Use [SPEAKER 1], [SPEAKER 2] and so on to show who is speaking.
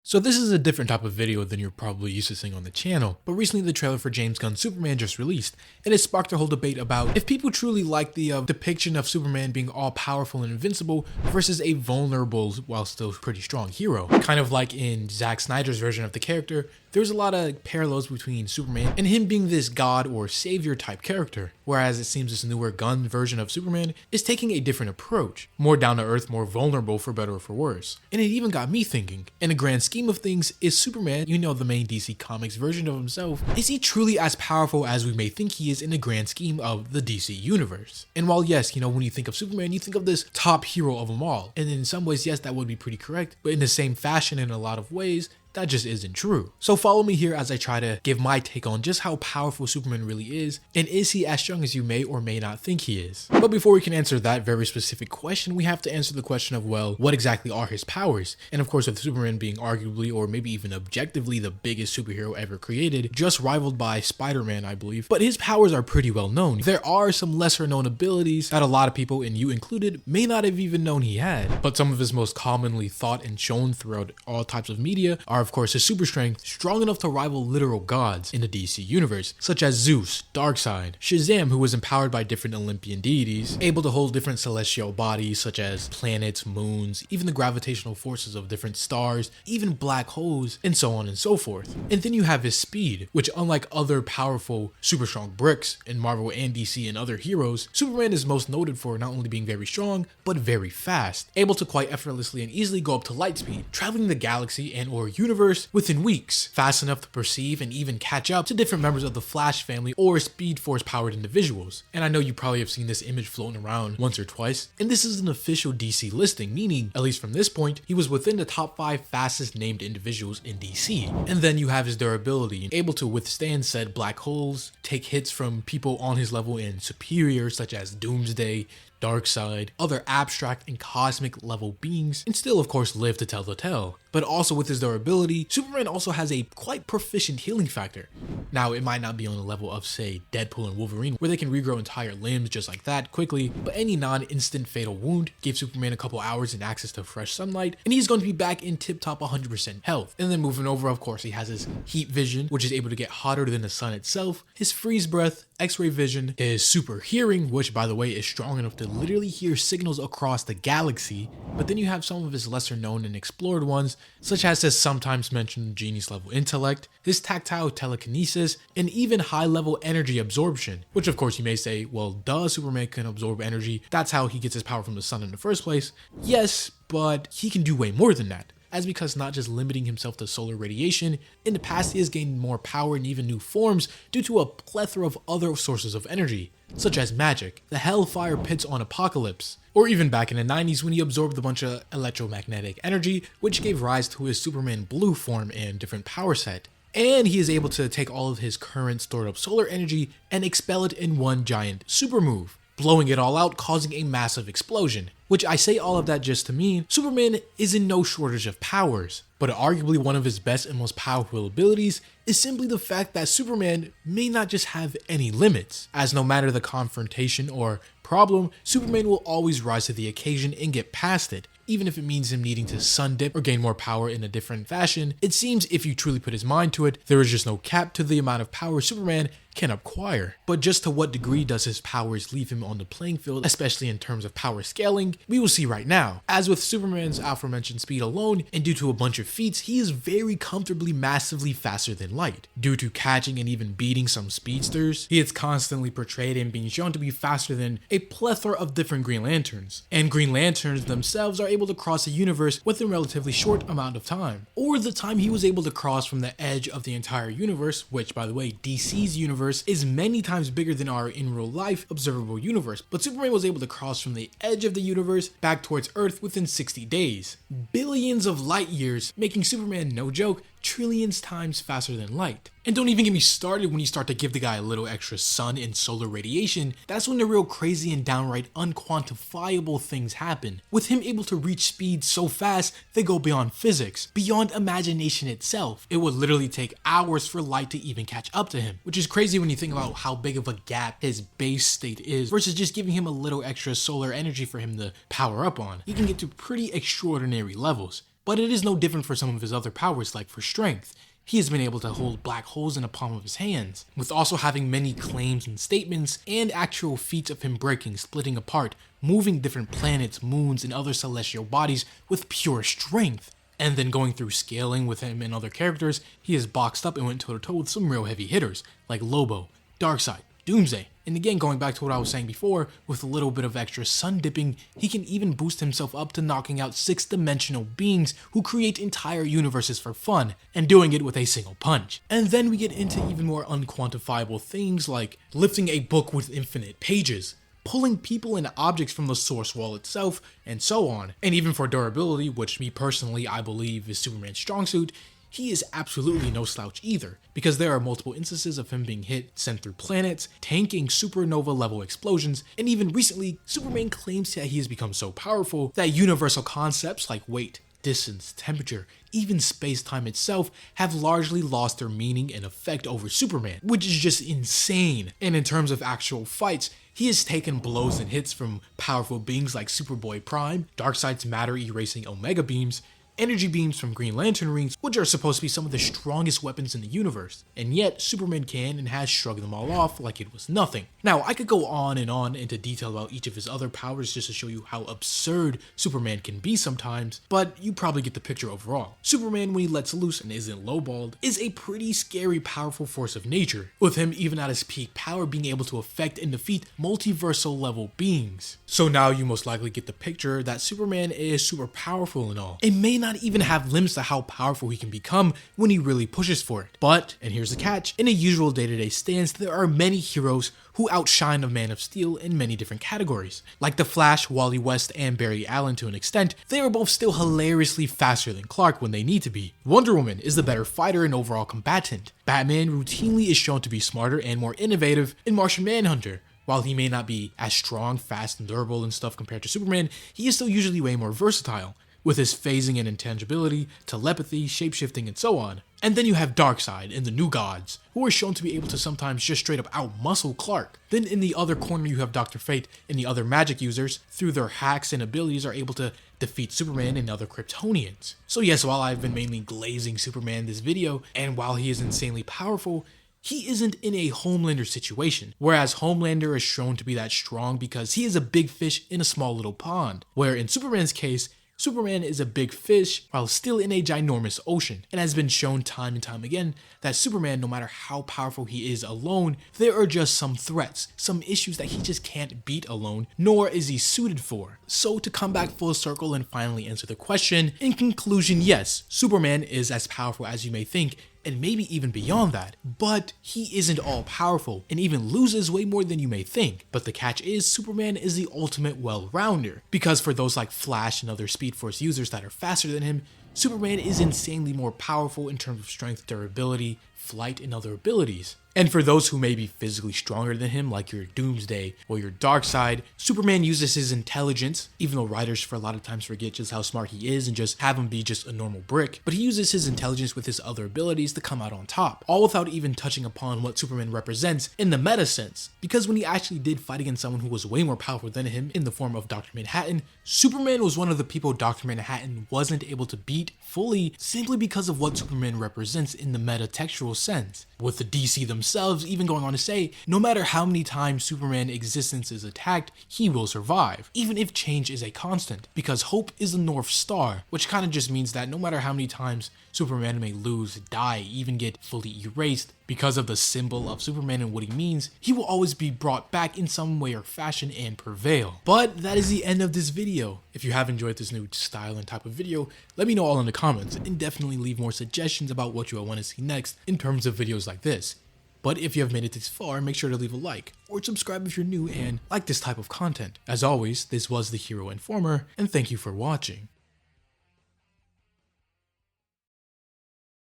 [SPEAKER 1] So this is a different type of video than you're probably used to seeing on the channel, but recently the trailer for James Gunn's Superman just released, and it sparked a whole debate about if people truly like the depiction of Superman being all powerful and invincible versus a vulnerable while still pretty strong hero. Kind of like in Zack Snyder's version of the character, there's a lot of parallels between Superman and him being this god or savior type character, whereas it seems this newer Gunn version of Superman is taking a different approach, more down to earth, more vulnerable for better or for worse. And it even got me thinking, in the grand scheme of things, is Superman, you know, the main DC Comics version of himself, is he truly as powerful as we may think he is in the grand scheme of the DC universe? And while yes, you know, when you think of Superman, you think of this top hero of them all, and in some ways, yes, that would be pretty correct, but in the same fashion in a lot of ways, that just isn't true. So follow me here as I try to give my take on just how powerful Superman really is, and is he as strong as you may or may not think he is? But before we can answer that very specific question, we have to answer the question of, well, what exactly are his powers? And of course, with Superman being arguably or maybe even objectively the biggest superhero ever created, just rivaled by Spider-Man, I believe, but his powers are pretty well known. There are some lesser known abilities that a lot of people, and you included, may not have even known he had, but some of his most commonly thought and shown throughout all types of media are of course his super strength, strong enough to rival literal gods in the DC universe, such as Zeus, Darkseid, Shazam, who was empowered by different Olympian deities, able to hold different celestial bodies such as planets, moons, even the gravitational forces of different stars, even black holes, and so on and so forth. And then you have his speed, which unlike other powerful super strong bricks in Marvel and DC and other heroes, Superman is most noted for not only being very strong, but very fast, able to quite effortlessly and easily go up to light speed, traveling the galaxy and or universe within weeks, fast enough to perceive and even catch up to different members of the Flash family or Speed Force powered individuals. And I know you probably have seen this image floating around once or twice, and this is an official DC listing, meaning, at least from this point, he was within the top 5 fastest named individuals in DC. And then you have his durability, able to withstand said black holes, take hits from people on his level and superior such as Doomsday, Darkseid, other abstract and cosmic level beings, and still of course live to tell the tale. But also with his durability, Superman also has a quite proficient healing factor. Now it might not be on the level of say Deadpool and Wolverine where they can regrow entire limbs just like that quickly, but any non-instant fatal wound gives Superman a couple hours and access to fresh sunlight, and he's going to be back in tip-top 100% health. And then moving over, of course, he has his heat vision, which is able to get hotter than the sun itself, his freeze breath, X-ray vision, his super hearing, which by the way is strong enough to literally hear signals across the galaxy. But then you have some of his lesser known and explored ones, such as his sometimes mentioned genius level intellect, his tactile telekinesis, and even high level energy absorption, which of course you may say, well duh, Superman can absorb energy, that's how he gets his power from the sun in the first place. Yes, but he can do way more than that. As because not just limiting himself to solar radiation, in the past he has gained more power and even new forms due to a plethora of other sources of energy, such as magic, the hellfire pits on Apocalypse, or even back in the 90s when he absorbed a bunch of electromagnetic energy, which gave rise to his Superman Blue form and different power set. And he is able to take all of his current stored up solar energy and expel it in one giant super move, blowing it all out, causing a massive explosion. Which I say all of that just to mean Superman is in no shortage of powers, but arguably one of his best and most powerful abilities is simply the fact that Superman may not just have any limits, as no matter the confrontation or problem, Superman will always rise to the occasion and get past it. Even if it means him needing to sun dip or gain more power in a different fashion, it seems if you truly put his mind to it, there is just no cap to the amount of power Superman can acquire. But just to what degree does his powers leave him on the playing field, especially in terms of power scaling, we will see right now. As with Superman's aforementioned speed alone, and due to a bunch of feats, he is very comfortably massively faster than light. Due to catching and even beating some speedsters, he is constantly portrayed and being shown to be faster than a plethora of different Green Lanterns. And Green Lanterns themselves are able to cross the universe within a relatively short amount of time. Or the time he was able to cross from the edge of the entire universe, which by the way, DC's universe is many times bigger than our in real life observable universe, but Superman was able to cross from the edge of the universe back towards Earth within 60 days. Billions of light years, making Superman, no joke, trillions times faster than light. And don't even get me started when you start to give the guy a little extra sun and solar radiation. That's when the real crazy and downright unquantifiable things happen. With him able to reach speeds so fast, they go beyond physics, beyond imagination itself. It would literally take hours for light to even catch up to him, which is crazy when you think about how big of a gap his base state is versus just giving him a little extra solar energy for him to power up on. He can get to pretty extraordinary levels. But it is no different for some of his other powers, like for strength. He has been able to hold black holes in the palm of his hands, with also having many claims and statements and actual feats of him breaking, splitting apart, moving different planets, moons, and other celestial bodies with pure strength. And then going through scaling with him and other characters, he is boxed up and went toe-to-toe with some real heavy hitters, like Lobo, Darkseid, Doomsday. And again, going back to what I was saying before, with a little bit of extra sun dipping, he can even boost himself up to knocking out 6-dimensional beings who create entire universes for fun, and doing it with a single punch. And then we get into even more unquantifiable things like lifting a book with infinite pages, pulling people and objects from the source wall itself, and so on. And even for durability, which me personally I believe is Superman's strong suit, he is absolutely no slouch either, because there are multiple instances of him being hit, sent through planets, tanking supernova level explosions, and even recently, Superman claims that he has become so powerful that universal concepts like weight, distance, temperature, even space-time itself have largely lost their meaning and effect over Superman, which is just insane. And in terms of actual fights, he has taken blows and hits from powerful beings like Superboy Prime, Darkseid's matter-erasing Omega beams, energy beams from Green Lantern rings, which are supposed to be some of the strongest weapons in the universe, and yet Superman can and has shrugged them all off like it was nothing. Now, I could go on and on into detail about each of his other powers just to show you how absurd Superman can be sometimes, but you probably get the picture overall. Superman, when he lets loose and isn't lowballed, is a pretty scary, powerful force of nature, with him even at his peak power being able to affect and defeat multiversal level beings. So now you most likely get the picture that Superman is super powerful and all. It may not even have limits to how powerful he can become when he really pushes for it. But, and here's the catch, in a usual day-to-day stance, there are many heroes who outshine a Man of Steel in many different categories. Like the Flash, Wally West, and Barry Allen to an extent, they are both still hilariously faster than Clark when they need to be. Wonder Woman is the better fighter and overall combatant. Batman routinely is shown to be smarter and more innovative in Martian Manhunter. While he may not be as strong, fast, and durable and stuff compared to Superman, he is still usually way more versatile, with his phasing and intangibility, telepathy, shapeshifting, and so on. And then you have Darkseid and the New Gods, who are shown to be able to sometimes just straight up outmuscle Clark. Then in the other corner you have Dr. Fate and the other magic users, through their hacks and abilities, are able to defeat Superman and other Kryptonians. So yes, while I've been mainly glazing Superman this video, and while he is insanely powerful, he isn't in a Homelander situation, whereas Homelander is shown to be that strong because he is a big fish in a small little pond, where in Superman's case, Superman is a big fish while still in a ginormous ocean. It has been shown time and time again that Superman, no matter how powerful he is alone, there are just some threats, some issues that he just can't beat alone, nor is he suited for. So to come back full circle and finally answer the question, in conclusion, yes, Superman is as powerful as you may think, and maybe even beyond that, but he isn't all powerful and even loses way more than you may think. But the catch is, Superman is the ultimate well-rounder, because for those like Flash and other Speed Force users that are faster than him, Superman is insanely more powerful in terms of strength, durability, flight, and other abilities. And for those who may be physically stronger than him, like your Doomsday or your Darkseid, Superman uses his intelligence, even though writers for a lot of times forget just how smart he is and just have him be just a normal brick, but he uses his intelligence with his other abilities to come out on top, all without even touching upon what Superman represents in the meta sense. Because when he actually did fight against someone who was way more powerful than him in the form of Dr. Manhattan, Superman was one of the people Dr. Manhattan wasn't able to beat fully simply because of what Superman represents in the meta-textual sense. With the DC themselves even going on to say, no matter how many times Superman's existence is attacked, he will survive, even if change is a constant, because hope is the North Star, which kind of just means that no matter how many times Superman may lose, die, even get fully erased, because of the symbol of Superman and what he means, he will always be brought back in some way or fashion and prevail. But that is the end of this video. If you have enjoyed this new style and type of video, let me know all in the comments, and definitely leave more suggestions about what you want to see next in terms of videos like this. But if you have made it this far, make sure to leave a like, or subscribe if you're new and like this type of content. As always, this was the Hero Informer, and thank you for watching.